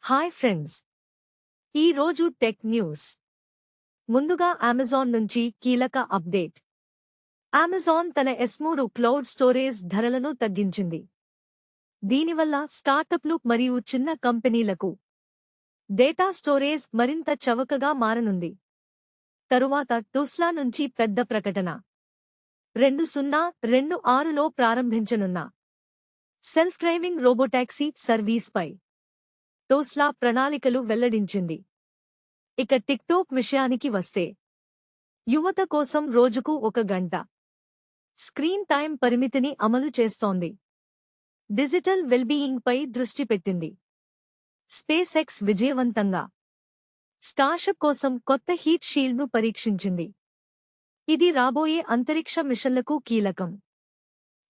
Hi friends, ఈ రోజు tech news. ముందుగా అమెజాన్ నుంచి కీలక అప్డేట్. అమెజాన్ తన S3 క్లౌడ్ స్టోరేజ్ ధరలను తగ్గించింది. దీనివల్ల స్టార్టప్లు మరియు చిన్న కంపెనీలకు డేటా స్టోరేజ్ మరింత చవకగా మారనుంది. తరువాత టెస్లా నుంచి పెద్ద ప్రకటన. 2026లో ప్రారంభించనున్న సెల్ఫ్ డ్రైవింగ్ రోబోటాక్సీ సర్వీస్పై టెస్లా ప్రణాళికలు వెల్లడించింది. ఇక టిక్టాక్ విషయానికి వస్తే, యువత కోసం రోజుకు 1 గంట స్క్రీన్ టైం పరిమితిని అమలు చేస్తోంది. డిజిటల్ వెల్బీయింగ్పై దృష్టి పెట్టింది. స్పేస్ ఎక్స్ విజయవంతంగా స్టార్షిప్ కోసం కొత్త హీట్ షీల్డ్ను పరీక్షించింది. ఇది రాబోయే అంతరిక్ష మిషన్లకు కీలకం.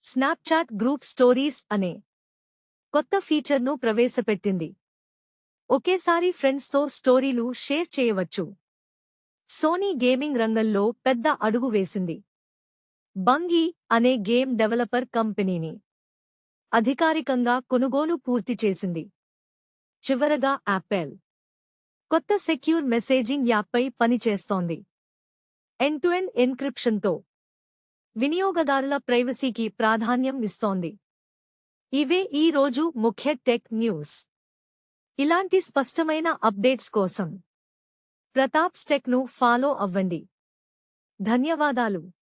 స్నాప్చాట్ గ్రూప్ స్టోరీస్ అనే కొత్త ఫీచర్ను ప్రవేశపెట్టింది. ఒకేసారి ఫ్రెండ్స్తో స్టోరీలు షేర్ చేయవచ్చు. సోనీ గేమింగ్ రంగంలో పెద్ద అడుగు వేసింది. బంగీ అనే గేమ్ డెవలపర్ కంపెనీని అధికారికంగా కొనుగోలు పూర్తి చేసింది. చివరగా యాపిల్ కొత్త సెక్యూర్ మెసేజింగ్ యాప్పై పనిచేస్తోంది. ఎండ్-టు-ఎండ్ ఎన్క్రిప్షన్తో వినియోగదారుల ప్రైవసీకి ప్రాధాన్యం ఇస్తోంది. ఇవే ఈ రోజు ముఖ్య టెక్ న్యూస్. ఇలాంటి స్పష్టమైన అప్డేట్స్ కోసం ప్రతాప్స్ టెక్ను ఫాలో అవ్వండి. ధన్యవాదాలు.